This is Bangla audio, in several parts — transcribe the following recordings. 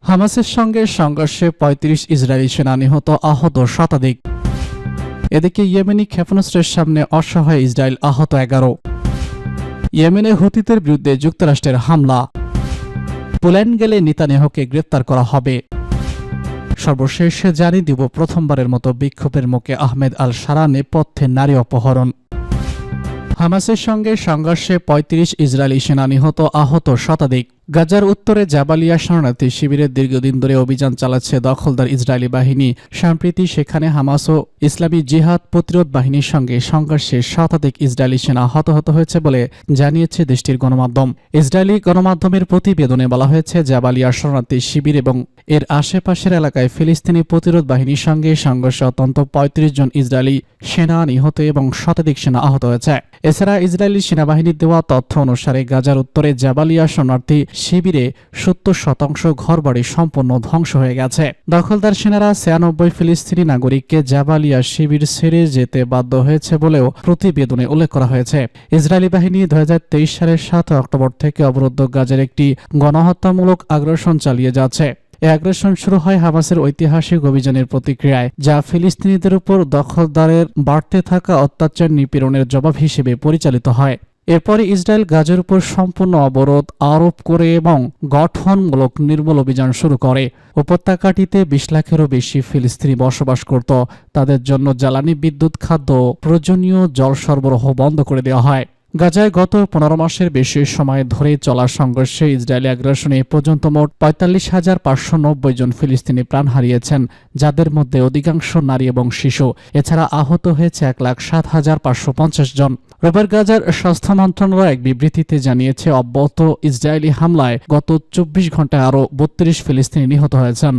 হামাসের সঙ্গে সংঘর্ষে ৩৫ ইসরায়েলি সেনা নিহত, আহত শতাধিক। এদিকে ইয়েমেনি ক্ষেপণাস্ত্রের সামনে অসহায় ইসরায়েল, আহত ১১। ইয়েমেনে হুতিদের বিরুদ্ধে যুক্তরাষ্ট্রের হামলা। পোল্যান্ড গেলে নেতানিয়াহুকে গ্রেপ্তার করা হবে। সর্বশেষ জানিয়ে দিব প্রথমবারের মতো বিক্ষোভের মুখে আহমেদ আল শারা, নেপথ্যে নারী অপহরণ। হামাসের সঙ্গে সংঘর্ষে ৩৫ ইসরায়েলি সেনা নিহত, আহত শতাধিক। গাজার উত্তরে জাবালিয়া শরণার্থী শিবিরে দীর্ঘদিন ধরে অভিযান চালাচ্ছে দখলদার ইসরায়েলি বাহিনী। সম্প্রতি সেখানে হামাস ও ইসলামী জিহাদ প্রতিরোধ বাহিনীর সঙ্গে সংঘর্ষে শতাধিক ইসরায়েলি সেনা হতাহত হয়েছে বলে জানিয়েছে দেশটির গণমাধ্যম। ইসরায়েলি গণমাধ্যমের প্রতিবেদনে বলা হয়েছে, জাবালিয়া শরণার্থী শিবির এবং এর আশেপাশের এলাকায় ফিলিস্তিনি প্রতিরোধ বাহিনীর সঙ্গে সংঘর্ষে অন্তত ৩৫ জন ইসরায়েলি সেনা নিহত এবং শতাধিক সেনা আহত হয়েছে। এছাড়া ইসরায়েলি সেনাবাহিনীর দেওয়া তথ্য অনুসারে গাজার উত্তরে জাবালিয়া শরণার্থী শিবিরে ৭০% ঘরবাড়ি সম্পূর্ণ ধ্বংস হয়ে গেছে। দখলদার সেনারা ৯৬ ফিলিস্তিনি নাগরিককে জাবালিয়া শিবির ছেড়ে যেতে বাধ্য হয়েছে বলেও প্রতিবেদনে উল্লেখ করা হয়েছে। ইসরায়েলি বাহিনী ২০২৩ সালের ৭ অক্টোবর থেকে অবরুদ্ধ গাজার একটি গণহত্যামূলক আগ্রাসন চালিয়ে যাচ্ছে। এই আগ্রাসন শুরু হয় হামাসের ঐতিহাসিক অভিযানের প্রতিক্রিয়ায়, যা ফিলিস্তিনিদের উপর দখলদারের বাড়তে থাকা অত্যাচার নিপীড়নের জবাব হিসেবে পরিচালিত হয়। এরপরে ইসরায়েল গাজার উপর সম্পূর্ণ অবরোধ আরোপ করে এবং গঠনমূলক নির্মূল অভিযান শুরু করে। উপত্যকাটিতে ২০ লাখেরও বেশি ফিলিস্তিনি বসবাস করত। তাদের জন্য জ্বালানি, বিদ্যুৎ, খাদ্য, প্রয়োজনীয় জল সরবরাহ বন্ধ করে দেওয়া হয়। গাজায় গত ১৫ মাসের বেশি সময় ধরে চলা সংঘর্ষে ইসরায়েলি আগ্রাসনে এ পর্যন্ত মোট ৪৫,৫৯০ জন ফিলিস্তিনি প্রাণ হারিয়েছেন, যাদের মধ্যে অধিকাংশ নারী এবং শিশু। এছাড়া আহত হয়েছে ১,০৭,৫৫০ জন। রোববার গাজার স্বাস্থ্য মন্ত্রণালয় এক বিবৃতিতে জানিয়েছে, অব্যাহত ইসরায়েলি হামলায় গত ২৪ ঘণ্টায় আরও ৩২ ফিলিস্তিনি নিহত হয়েছেন।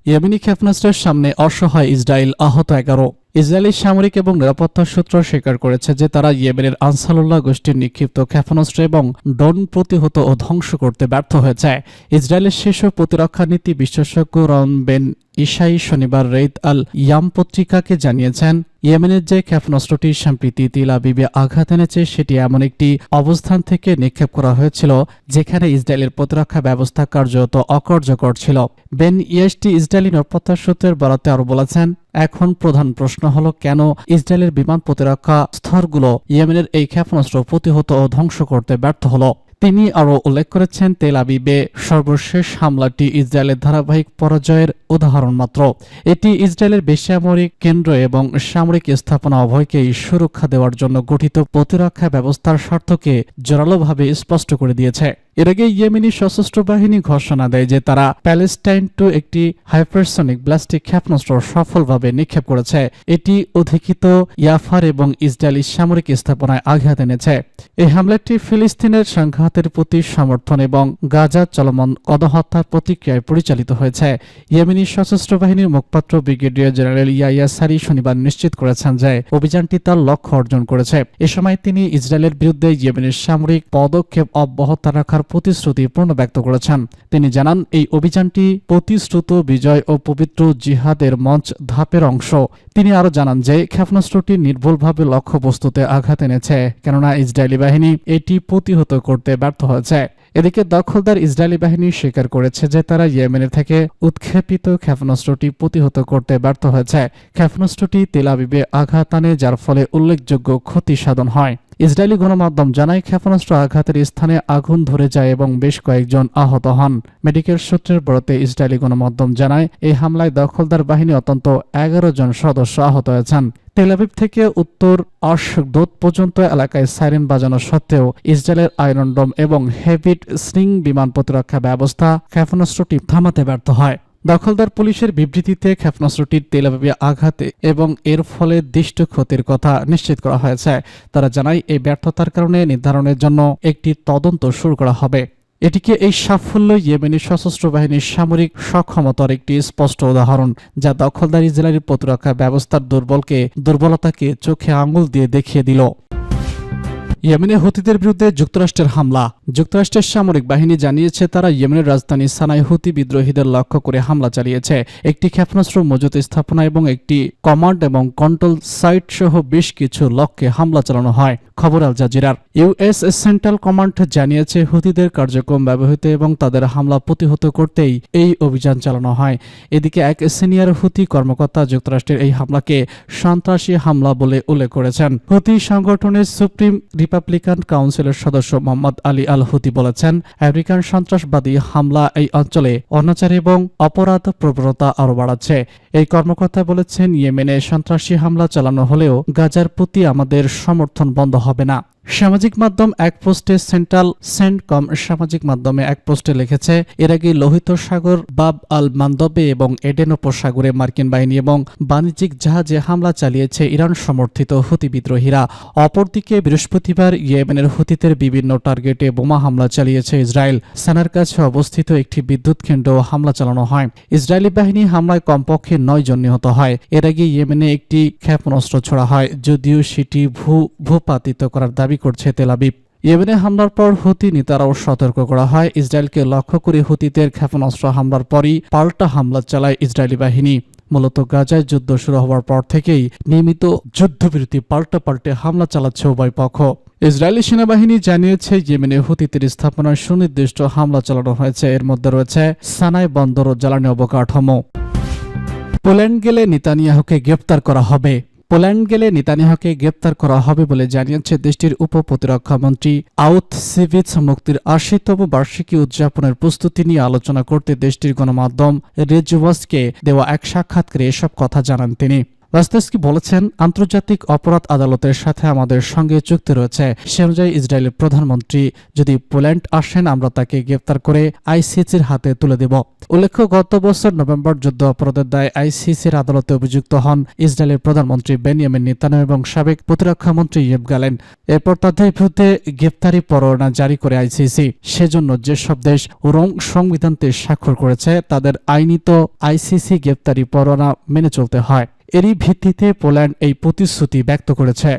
ইয়েমেনি ক্ষেপণাস্ত্রের সামনে অসহায় ইসরায়েল, আহত ১১। ইসরায়েলি সামরিক এবং নিরাপত্তা সূত্র স্বীকার করেছে যে তারা ইয়েমেনের আনসারুল্লাহ গোষ্ঠীর নিক্ষিপ্ত ক্ষেপণাস্ত্র এবং ড্রোন প্রতিহত ও ধ্বংস করতে ব্যর্থ হয়েছে। ইসরায়েলের শীর্ষ প্রতিরক্ষা নীতি বিশেষজ্ঞ রন বেন ইশাই শনিবার রেইদ আল ইয়াম পত্রিকাকে জানিয়েছেন, ইয়েমেনের যে ক্ষেপণাস্ত্রটি সম্প্রতি তেল আবিবে আঘাত এনেছে সেটি এমন একটি অবস্থান থেকে নিক্ষেপ করা হয়েছিল যেখানে ইসরায়েলের প্রতিরক্ষা ব্যবস্থা কার্যত অকার্যকর ছিল। বেন ইয়েস্টি ইসরায়েলি নিরাপত্তা সূত্রের বরাতে আরও বলেছেন, এখন প্রধান প্রশ্ন হলো কেন ইসরায়েলের বিমান প্রতিরক্ষা স্থলগুলো ইয়েমেনের এই ক্ষেপণাস্ত্র প্রতিহত ও ধ্বংস করতে ব্যর্থ হলো। তিনি আরও উল্লেখ করেছেন, তেল আবিবে সর্বশেষ হামলাটি ইসরায়েলের ধারাবাহিক পরাজয়ের উদাহরণ মাত্র। এটি ইসরায়েলের বেসামরিক কেন্দ্র এবং সামরিক স্থাপনা উভয়কেই সুরক্ষা দেওয়ার জন্য গঠিত প্রতিরক্ষা ব্যবস্থার স্বার্থকে জোরালোভাবে স্পষ্ট করে দিয়েছে। এর আগে ইয়েমেনি সশস্ত্র বাহিনী ঘোষণা দেয় যে তারা প্যালেস্টাইন টু একটি হাইপারসনিক ব্যালিস্টিক ক্ষেপণাস্ত্র সফলভাবে নিক্ষেপ করেছে। এটি অধিকৃত ইয়াফার এবং ইসরায়েলি সামরিক স্থাপনায় আঘাত এনেছে। এই হামলাটি ফিলিস্তিনের সংঘাতের প্রতি সমর্থন এবং গাজা চলমান গণহত্যার প্রতিক্রিয়ায় পরিচালিত হয়েছে। ইয়েমেনি সশস্ত্র বাহিনীর মুখপাত্র ব্রিগেডিয়ার জেনারেল ইয়াইয়া সারি শনিবার নিশ্চিত করেছেন যে অভিযানটি তার লক্ষ্য অর্জন করেছে। এ সময় তিনি ইসরায়েলের বিরুদ্ধে ইয়েমেনের সামরিক পদক্ষেপ অব্যাহত রাখার প্রতিশ্রুতি পূর্ণ ব্যক্ত করেছেন। তিনি জানান, এই অভিযানটি প্রতিশ্রুত বিজয় ও পবিত্র জিহাদের মঞ্চ ধাপের অংশ। তিনি আরও জানান যে ক্ষেপণাস্ত্রটি নির্ভুলভাবে লক্ষ্যবস্তুতে আঘাত এনেছে, কেননা ইসরায়েলি বাহিনী এটি প্রতিহত করতে ব্যর্থ হয়েছে। এদিকে দখলদার ইসরায়েলি বাহিনী স্বীকার করেছে যে তারা ইয়েমেনের থেকে উৎক্ষেপিত ক্ষেপণাস্ত্রটি প্রতিহত করতে ব্যর্থ হয়েছে। ক্ষেপণাস্ত্রটি তেল আবিবে আঘাত আনে, যার ফলে উল্লেখযোগ্য ক্ষতি সাধন হয়। ইসরায়েলি গণমাধ্যম জানায়, ক্ষেপণাস্ত্র আঘাতের স্থানে আগুন ধরে যায় এবং বেশ কয়েকজন আহত হন। মেডিকেল সূত্রের বরাতে ইসরায়েলি গণমাধ্যম জানায়, এই হামলায় দখলদার বাহিনী অন্তত ১১ জন সদস্য আহত হয়েছেন। তেল আবিব থেকে উত্তর আশদোদ পর্যন্ত এলাকায় সাইরেন বাজানো সত্ত্বেও ইসরায়েলের আয়রন ডোম এবং হেভিড স্লিং বিমান প্রতিরক্ষা ব্যবস্থা ক্ষেপণাস্ত্রটি থামাতে ব্যর্থ হয়। দখলদার পুলিশের বিবৃতিতে ক্ষেপণাস্ত্রটির তেল আবিবে আঘাতে এবং এর ফলে দৃষ্ট ক্ষতির কথা নিশ্চিত করা হয়েছে। তারা জানায়, এই ব্যর্থতার কারণে নির্ধারণের জন্য একটি তদন্ত শুরু করা হবে। এটিকে এই সাফল্য ইয়েমেনি সশস্ত্র বাহিনীর সামরিক সক্ষমতার একটি স্পষ্ট উদাহরণ, যা দখলদার ইসরায়েলি প্রতিরক্ষা ব্যবস্থার দুর্বলতাকে চোখে আঙুল দিয়ে দেখিয়ে দিল। ইয়েমেনে হুতিদের বিরুদ্ধে যুক্তরাষ্ট্রের হামলা। যুক্তরাষ্ট্রের সামরিক বাহিনী জানিয়েছে তারা ইয়েমেনের রাজধানী সানায় হুতি বিদ্রোহীদের লক্ষ্য করে হামলা চালিয়েছে। একটি ক্ষেপণাস্ত্র মজুত স্থাপনা এবং একটি কমান্ড এবং কন্ট্রোল সাইট সহ বেশ কিছু লক্ষ্যে হামলা চালানো হয়। খবর আল জাজিরার। ইউএস সেন্ট্রাল কমান্ড জানিয়েছে হুতিদের কার্যক্রম ব্যবহৃত এবং তাদের হামলা প্রতিহত করতেই এই অভিযান চালানো হয়। এদিকে এক সিনিয়র হুতি কর্মকর্তা যুক্তরাষ্ট্রের এই হামলাকে সন্ত্রাসী হামলা বলে উল্লেখ করেছেন। হুতি সংগঠনের সুপ্রিম রিপাবলিকান কাউন্সিলের সদস্য মোহাম্মদ আলী আল হুতি বলেছেন, আমেরিকান সন্ত্রাসবাদী হামলা এই অঞ্চলে অনাচার এবং অপরাধ প্রবণতা আরও বাড়াচ্ছে। এই কর্মকর্তা বলেছেন, ইয়েমেনে সন্ত্রাসী হামলা চালানো হলেও গাজার প্রতি আমাদের সমর্থন বন্ধ হবে না। সামাজিক মাধ্যম এক পোস্টে সেন্ট্রাল সেন্টকম সামাজিক মাধ্যমে এক পোস্টে লিখেছে, এর আগে লোহিত সাগর, বাব আল মান্দবে এবং এডেন উপসাগরে মার্কিন বাহিনী এবং বাণিজ্যিক জাহাজে হামলা চালিয়েছে ইরান সমর্থিত হুতি বিদ্রোহীরা। অপরদিকে বৃহস্পতিবার ইয়েমেনের হুতিদের বিভিন্ন টার্গেটে বোমা হামলা চালিয়েছে ইসরায়েল। সানার কাছে অবস্থিত একটি বিদ্যুৎ কেন্দ্রেও হামলা চালানো হয়। ইসরায়েলি বাহিনী হামলায় কমপক্ষে 9 জন নিহত হয়। এর আগে ইয়েমেনে একটি ক্ষেপণাস্ত্র ছোড়া হয়, যদিও সেটি ভূপাতিত করার দাবি করছে তেল আবিব। ইয়েমেনে হামলার পর হুতি নেতারাও সতর্ক করা হয়। ইসরায়েলকে লক্ষ্য করে হুতিদের ক্ষেপণাস্ত্র হামলার পরই পাল্টা হামলা চালায় ইসরায়েলি বাহিনী। মূলত গাজায় যুদ্ধ শুরু হওয়ার পর থেকেই নিয়মিত যুদ্ধবিরতি পাল্টে হামলা চালাচ্ছে উভয় পক্ষ। ইসরায়েলি সেনাবাহিনী জানিয়েছে, ইয়েমেনে হুতিদের স্থাপনায় সুনির্দিষ্ট হামলা চালানো হয়েছে। এর মধ্যে রয়েছে সানায় বন্দর ও জ্বালানি অবকাঠামো। পোল্যান্ড গেলে নেতানিয়াহুকে গ্রেপ্তার করা হবে। পোল্যান্ড গেলে নেতানিয়াহুকে গ্রেপ্তার করা হবে বলে জানিয়েছে দেশটির উপপ্রতিরক্ষামন্ত্রী আউত সিভিচ। মুক্তির ৮০তম বার্ষিকী উদযাপনের প্রস্তুতি নিয়ে আলোচনা করতে দেশটির গণমাধ্যম রেজওয়াসকে দেওয়া এক সাক্ষাৎকারে এসব কথা জানান তিনি। ভাস্তেস্কি বলেছেন, আন্তর্জাতিক অপরাধ আদালতের সাথে আমাদের সঙ্গে চুক্তি রয়েছে। সে অনুযায়ী ইসরায়েলের প্রধানমন্ত্রী যদি পোল্যান্ড আসেন, আমরা তাকে গ্রেপ্তার করে আইসিসির হাতে তুলে দেব। উল্লেখ্য, গত বছর নভেম্বর যুদ্ধ অপরাধের দায়ে আইসিসির আদালতে অভিযুক্ত হন ইসরায়েলের প্রধানমন্ত্রী বেনিয়ামিন নেতানিয়াহু এবং সাবেক প্রতিরক্ষামন্ত্রী ইয়োভ গ্যালেন্ট। এরপর তাদের বিরুদ্ধে গ্রেপ্তারি পরোয়ানা জারি করে আইসিসি। সেজন্য যেসব দেশ রোম সংবিধানতে স্বাক্ষর করেছে তাদের আইনিত আইসিসি গ্রেপ্তারি পরোয়ানা মেনে চলতে হয়। এরই ভিত্তিতে পোল্যান্ড এই প্রতিশ্রুতি ব্যক্ত করেছে।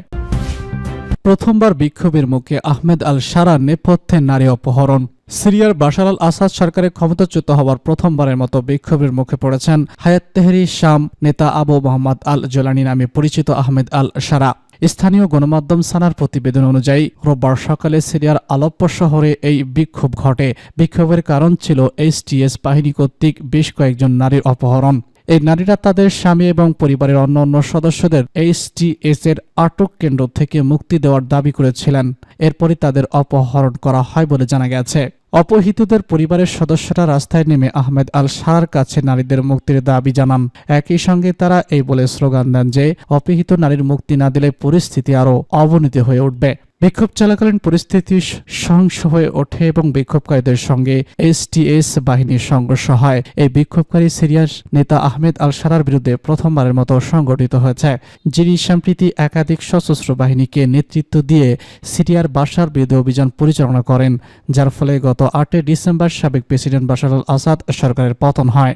প্রথমবার বিক্ষোভের মুখে আহমেদ আল শারার নেপথ্যে নারী অপহরণ। সিরিয়ার বাশার আল আসাদ সরকারের ক্ষমতাচ্যুত হওয়ার প্রথমবারের মতো বিক্ষোভের মুখে পড়েছেন হায়াত তেহরি শাম নেতা আবু মোহাম্মদ আল জোলানি নামে পরিচিত আহমেদ আল শারা। স্থানীয় গণমাধ্যম সানার প্রতিবেদন অনুযায়ী রোববার সকালে সিরিয়ার আলেপ্পো শহরে এই বিক্ষোভ ঘটে। বিক্ষোভের কারণ ছিল এইচটিএস বাহিনী কর্তৃক বেশ কয়েকজন নারীর অপহরণ। এই নারীরা তাদের স্বামী এবং পরিবারের অন্যান্য সদস্যদের এইচটিএস এর আটক কেন্দ্র থেকে মুক্তি দেওয়ার দাবি করেছিলেন। এরপরই তাদের অপহরণ করা হয় বলে জানা গেছে। অপহৃতদের পরিবারের সদস্যরা রাস্তায় নেমে আহমেদ আল শারার কাছে নারীদের মুক্তির দাবি জানান। একই সঙ্গে তারা এই বলে স্লোগান দেন যে অপহৃত নারীর মুক্তি না দিলে পরিস্থিতি আরও অবনতি হয়ে উঠবে। বিক্ষোভ চলাকালীন পরিস্থিতি সহিংস হয়ে ওঠে এবং বিক্ষোভকারীদের সঙ্গে এইচটিএস বাহিনীর সংঘর্ষ হয়। এই বিক্ষোভকারী সিরিয়ার নেতা আহমেদ আল শারার বিরুদ্ধে প্রথমবারের মতো সংগঠিত হয়েছে, যিনি সম্প্রতি একাধিক সশস্ত্র বাহিনীকে নেতৃত্ব দিয়ে সিরিয়ার বাশার বিরুদ্ধে অভিযান পরিচালনা করেন, যার ফলে গত ৮ ডিসেম্বর সাবেক প্রেসিডেন্ট বাশার আল আসাদ সরকারের পতন হয়।